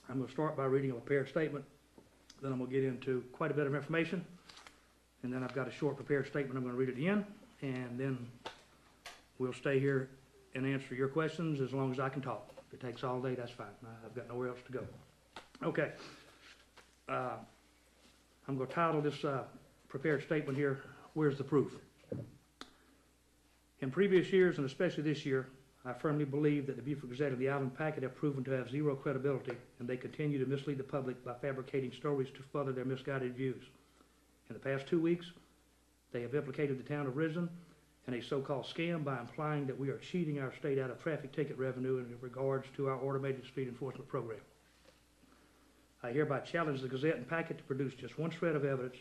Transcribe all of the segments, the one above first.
I'm going to start by reading a prepared statement. Then I'm going to get into quite a bit of information. And then I've got a short prepared statement I'm going to read at the end. And then we'll stay here and answer your questions as long as I can talk. If it takes all day, that's fine. I've got nowhere else to go. Okay. I'm going to title this prepared statement here, "Where's the Proof?" In previous years, and especially this year, I firmly believe that the Beaufort Gazette and the Island Packet have proven to have zero credibility, and they continue to mislead the public by fabricating stories to further their misguided views. In the past 2 weeks, they have implicated the town of Ridgeland in a so-called scam by implying that we are cheating our state out of traffic ticket revenue in regards to our automated speed enforcement program. I hereby challenge the Gazette and Packet to produce just one shred of evidence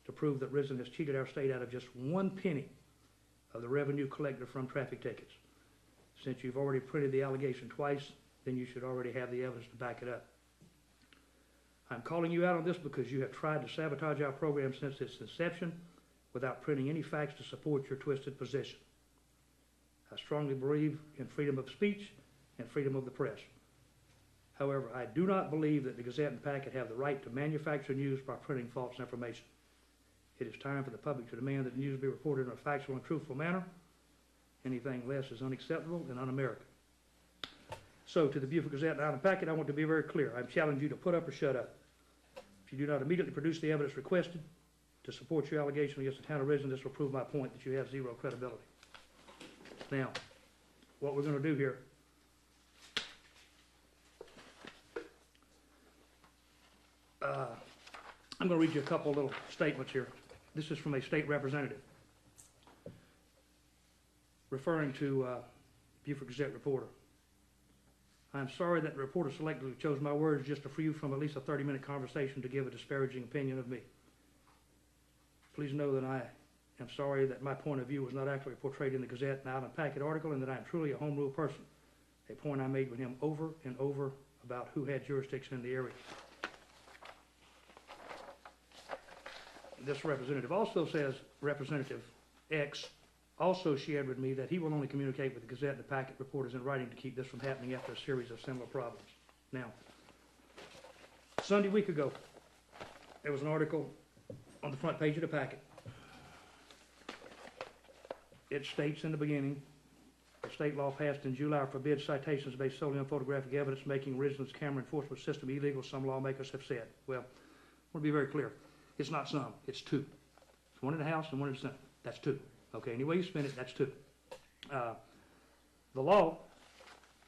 to prove that Ridgeland has cheated our state out of just 1 penny of the revenue collected from traffic tickets. Since you've already printed the allegation twice, then you should already have the evidence to back it up. I'm calling you out on this because you have tried to sabotage our program since its inception without printing any facts to support your twisted position. I strongly believe in freedom of speech and freedom of the press. However, I do not believe that the Gazette and Packet have the right to manufacture news by printing false information. It is time for the public to demand that news be reported in a factual and truthful manner. Anything less is unacceptable and un-American. So, to the Beaufort Gazette and Island Packet, I want to be very clear. I challenge you to put up or shut up. If you do not immediately produce the evidence requested to support your allegation against the town of Ridgeland, this will prove my point that you have zero credibility. Now, what we're going to do here, I'm going to read you a couple little statements here. This is from a state representative referring to Beaufort Gazette reporter. I'm sorry that the reporter selectively chose my words just to free you from at least a 30-minute conversation to give a disparaging opinion of me. Please know that I am sorry that my point of view was not accurately portrayed in the Gazette and Island Packet article, and that I am truly a home rule person, a point I made with him over and over about who had jurisdiction in the area. This representative also says Representative X also shared with me that he will only communicate with the Gazette and the Packet reporters in writing to keep this from happening after a series of similar problems. Now, Sunday week ago, there was an article on the front page of the Packet. It states in the beginning, the state law passed in July forbids citations based solely on photographic evidence, making Ridgeland's camera enforcement system illegal, some lawmakers have said. Well, I want to be very clear. It's not some, it's two. It's one in the House and one in the Senate. That's two. Okay, any way you spin it, that's two. The law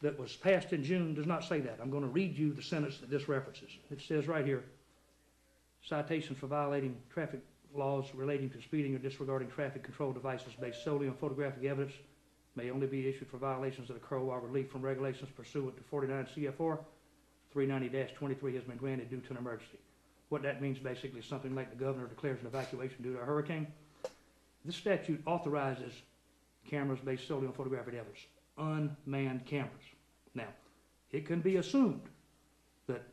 that was passed in June does not say that. I'm going to read you the sentence that this references. It says right here, citations for violating traffic laws relating to speeding or disregarding traffic control devices based solely on photographic evidence may only be issued for violations that occur while relief from regulations pursuant to 49 CFR 390-23 has been granted due to an emergency. What that means basically is something like the governor declares an evacuation due to a hurricane. This statute authorizes cameras based solely on photographic evidence, unmanned cameras. Now, it can be assumed that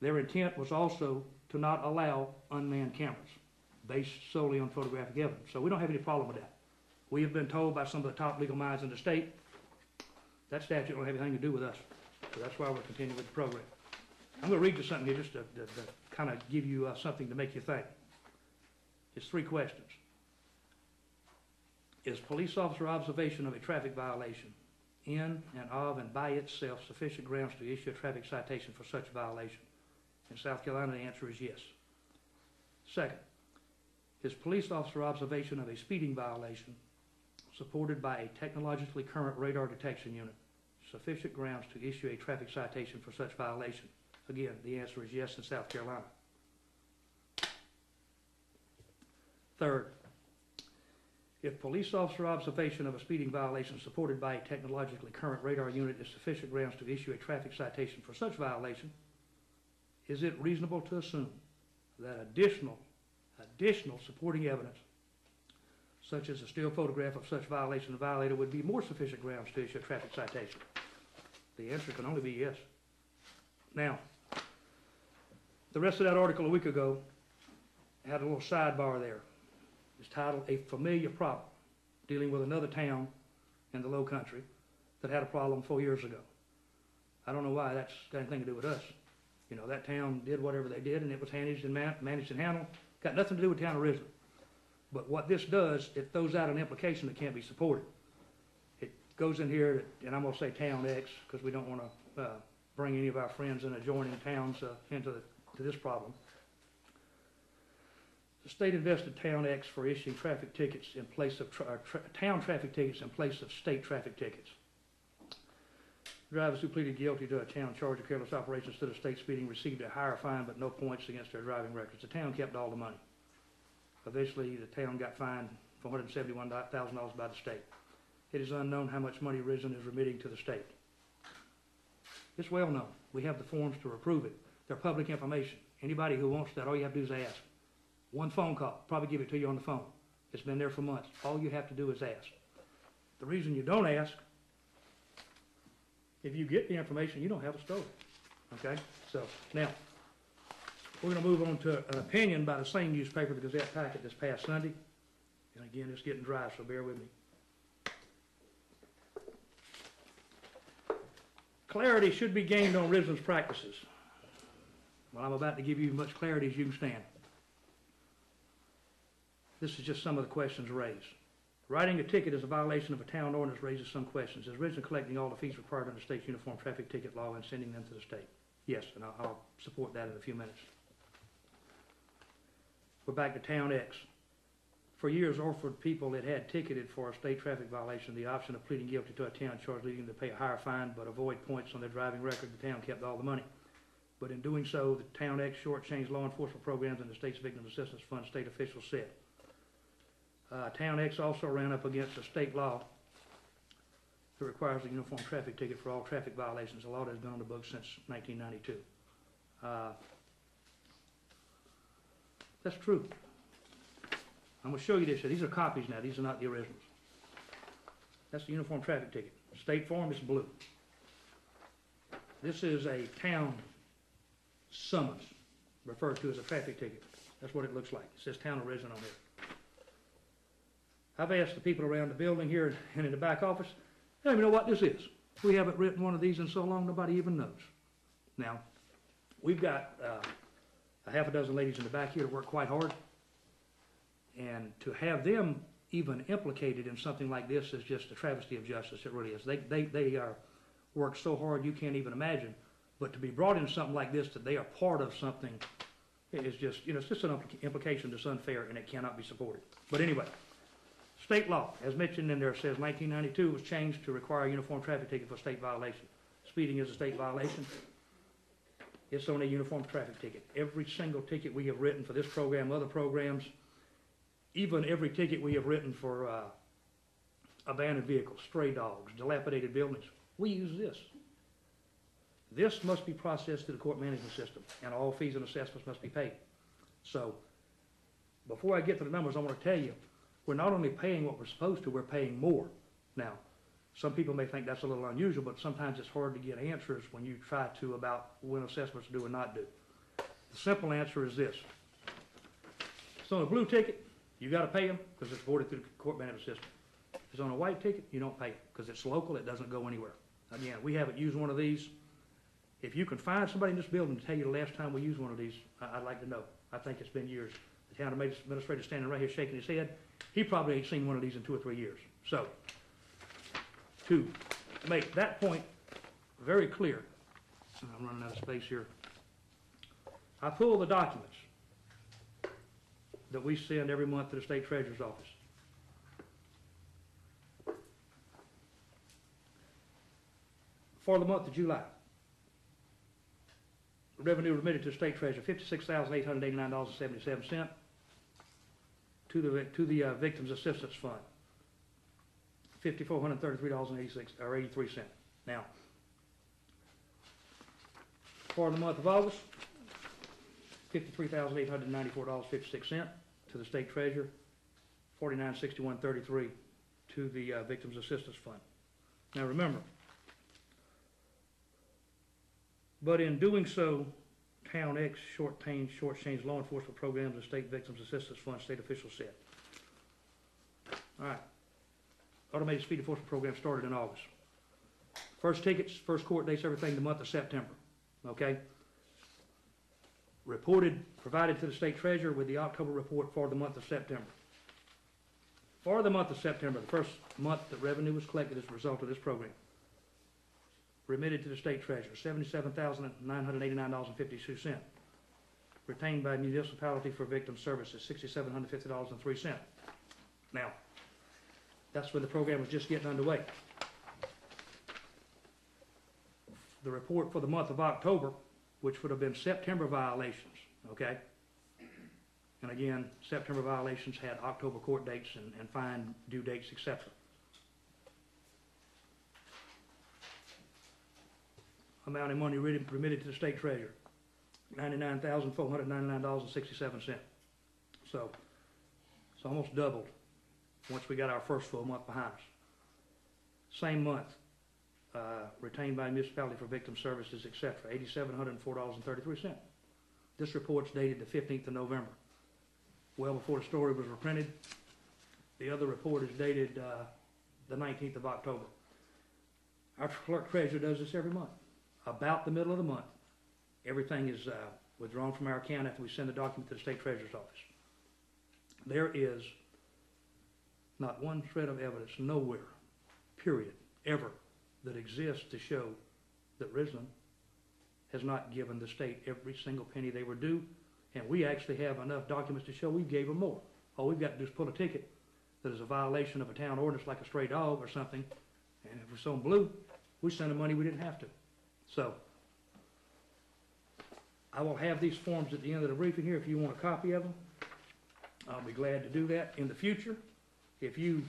their intent was also to not allow unmanned cameras based solely on photographic evidence. So we don't have any problem with that. We have been told by some of the top legal minds in the state that statute don't have anything to do with us. So that's why we're continuing with the program. I'm going to read you something here just to kind of give you something to make you think. It's 3 questions. Is police officer observation of a traffic violation in and of and by itself sufficient grounds to issue a traffic citation for such violation? In South Carolina, the answer is yes. Second, is police officer observation of a speeding violation supported by a technologically current radar detection unit sufficient grounds to issue a traffic citation for such violation? Again, the answer is yes in South Carolina. Third, if police officer observation of a speeding violation supported by a technologically current radar unit is sufficient grounds to issue a traffic citation for such violation, is it reasonable to assume that additional supporting evidence, such as a still photograph of such violation of the violator, would be more sufficient grounds to issue a traffic citation? The answer can only be yes. Now, the rest of that article a week ago had a little sidebar there. It's titled "A Familiar Problem," dealing with another town in the Low Country that had a problem 4 years ago. I don't know why that's got anything to do with us. You know, that town did whatever they did, and it was managed and handled. Got nothing to do with the town of Ridgeland. But what this does, it throws out an implication that can't be supported. It goes in here, and I'm going to say Town X, because we don't want to bring any of our friends in adjoining towns into this problem. The state invested Town X for issuing traffic tickets in place of town traffic tickets in place of state traffic tickets. Drivers who pleaded guilty to a town charge of careless operation instead of state speeding received a higher fine but no points against their driving records. The town kept all the money. Eventually, the town got fined for $171,000 by the state. It is unknown how much money Ridgeland is remitting to the state. It's well known. We have the forms to approve it. They're public information. Anybody who wants that, all you have to do is ask. One phone call, probably give it to you on the phone. It's been there for months. All you have to do is ask. The reason you don't ask, if you get the information, you don't have a story. Okay? So, now, we're going to move on to an opinion by the same newspaper, the Gazette Packet, this past Sunday. And again, it's getting dry, so bear with me. Clarity should be gained on Ridgeland's practices. Well, I'm about to give you as much clarity as you can stand. This is just some of the questions raised. Writing a ticket as a violation of a town ordinance raises some questions. Is Ridgeland collecting all the fees required under the state's uniform traffic ticket law and sending them to the state? Yes, and I'll support that in a few minutes. We're back to Town X. For years, offered people that had ticketed for a state traffic violation the option of pleading guilty to a town charge, leading them to pay a higher fine but avoid points on their driving record. The town kept all the money. But in doing so, the Town X shortchanged law enforcement programs and the state's Victim Assistance Fund, state officials said. Town X also ran up against a state law that requires a uniform traffic ticket for all traffic violations, a law that's been on the books since 1992. That's true. I'm going to show you this. These are copies now. These are not the originals. That's the uniform traffic ticket. State form is blue. This is a town summons, referred to as a traffic ticket. That's what it looks like. It says Town of Ridgeland on here. I've asked the people around the building here and in the back office, they don't even know what this is. We haven't written one of these in so long, nobody even knows. Now, we've got a half a dozen ladies in the back here that work quite hard, and to have them even implicated in something like this is just a travesty of justice. It really is. They are work so hard you can't even imagine, but to be brought in something like this, that they are part of something, is just, it's just an implication that's unfair and it cannot be supported. But anyway, state law, as mentioned in there, says 1992 was changed to require a uniform traffic ticket for state violation. Speeding is a state violation. It's on a uniform traffic ticket. Every single ticket we have written for this program, other programs, even every ticket we have written for abandoned vehicles, stray dogs, dilapidated buildings, we use this. This must be processed through the court management system, and all fees and assessments must be paid. So, before I get to the numbers, I want to tell you, we're not only paying what we're supposed to, we're paying more. Now, some people may think that's a little unusual, but sometimes it's hard to get answers when you try to about when assessments do or not do. The simple answer is this. So on a blue ticket, you got to pay them because it's voted through the court management system. If it's on a white ticket, you don't pay it because it's local, it doesn't go anywhere. Again, we haven't used one of these. If you can find somebody in this building to tell you the last time we used one of these, I'd like to know. I think it's been years. The town administrator standing right here shaking his head. He probably ain't seen one of these in 2 or 3 years. So, to make that point very clear, I'm running out of space here, I pull the documents that we send every month to the state treasurer's office. For the month of July, revenue remitted to the state treasurer, $56,889.77. To the Victims Assistance Fund, $5,433.83. Now, for the month of August, $53,894.56 to the state treasurer, $49,6133 to the Victims Assistance Fund. Now remember, but in doing so, Town X shortchanged law enforcement programs and state Victims Assistance Fund, state officials said. All right. Automated speed enforcement program started in August. First tickets, first court dates, everything the month of September. Okay? provided to the state treasurer with the October report for the month of September. For the month of September, the first month that revenue was collected as a result of this program, remitted to the state treasurer, $77,989.52. Retained by municipality for victim services, $6,750.03. Now, that's when the program was just getting underway. The report for the month of October, which would have been September violations, okay? And again, September violations had October court dates and fine due dates, etc. Amount of money remitted to the state treasurer, $99,499.67. So it's almost doubled once we got our first full month behind us. Same month, retained by municipality for victim services, etc., $8,704.33. This report's dated the 15th of November, well before the story was reprinted. The other report is dated the 19th of October. Our clerk treasurer does this every month. About the middle of the month, everything is withdrawn from our account after we send the document to the state treasurer's office. There is not one shred of evidence nowhere, period, ever, that exists to show that Ridgeland has not given the state every single penny they were due, and we actually have enough documents to show we gave them more. All we've got to do is pull a ticket that is a violation of a town ordinance like a stray dog or something, and if it's on blue, we send them money we didn't have to. So, I will have these forms at the end of the briefing here if you want a copy of them. I'll be glad to do that in the future. If you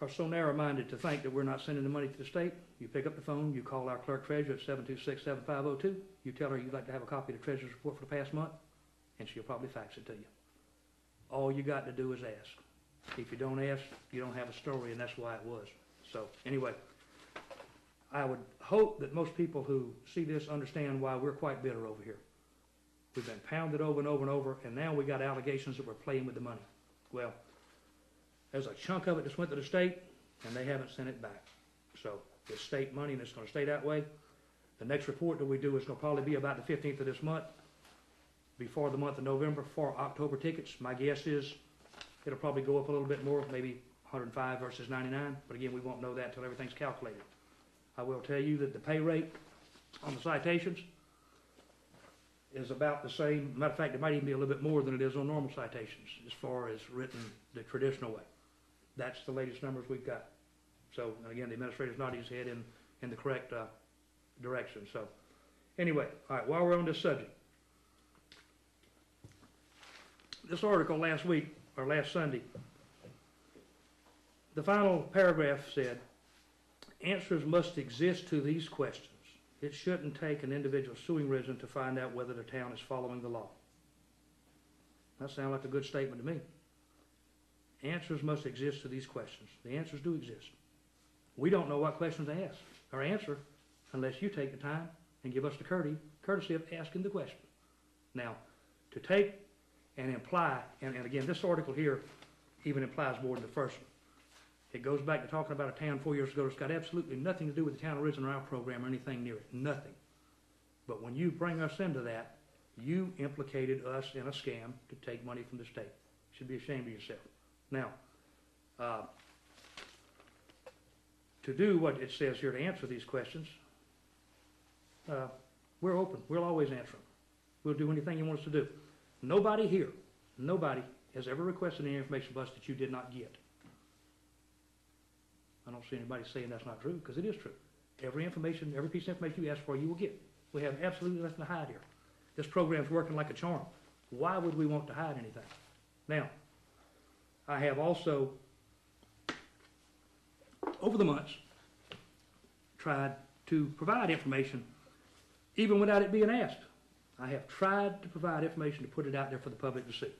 are so narrow-minded to think that we're not sending the money to the state, you pick up the phone, you call our clerk treasurer at 726-7502, you tell her you'd like to have a copy of the treasurer's report for the past month, and she'll probably fax it to you. All you got to do is ask. If you don't ask, you don't have a story, and that's why it was. So, anyway, I would hope that most people who see this understand why we're quite bitter over here. We've been pounded over and over and over, and now we got allegations that we're playing with the money. Well, there's a chunk of it that's went to the state, and they haven't sent it back. So it's state money, and it's going to stay that way. The next report that we do is going to probably be about the 15th of this month, before the month of November for October tickets. My guess is it'll probably go up a little bit more, maybe 105 versus 99, but again, we won't know that until everything's calculated. I will tell you that the pay rate on the citations is about the same. Matter of fact, it might even be a little bit more than it is on normal citations as far as written the traditional way. That's the latest numbers we've got. So, and again, the administrator's nodding his head in the correct direction. So, anyway, all right, while we're on this subject, this article last week, or last Sunday, the final paragraph said, answers must exist to these questions. It shouldn't take an individual suing Ridgeland to find out whether the town is following the law. That sounds like a good statement to me. Answers must exist to these questions. The answers do exist. We don't know what questions to ask or answer unless you take the time and give us the courtesy of asking the question. Now, to take and imply, and again, this article here even implies more than the first one. It goes back to talking about a town 4 years ago that's got absolutely nothing to do with the town of Ridgeland or our program or anything near it. Nothing. But when you bring us into that, you implicated us in a scam to take money from the state. You should be ashamed of yourself. Now, to do what it says here to answer these questions, we're open. We'll always answer them. We'll do anything you want us to do. Nobody here, nobody has ever requested any information from us that you did not get. I don't see anybody saying that's not true, because it is true. Every information, every piece of information you ask for, you will get. We have absolutely nothing to hide here. This program's working like a charm. Why would we want to hide anything? Now, I have also, over the months, tried to provide information even without it being asked. I have tried to provide information to put it out there for the public to see.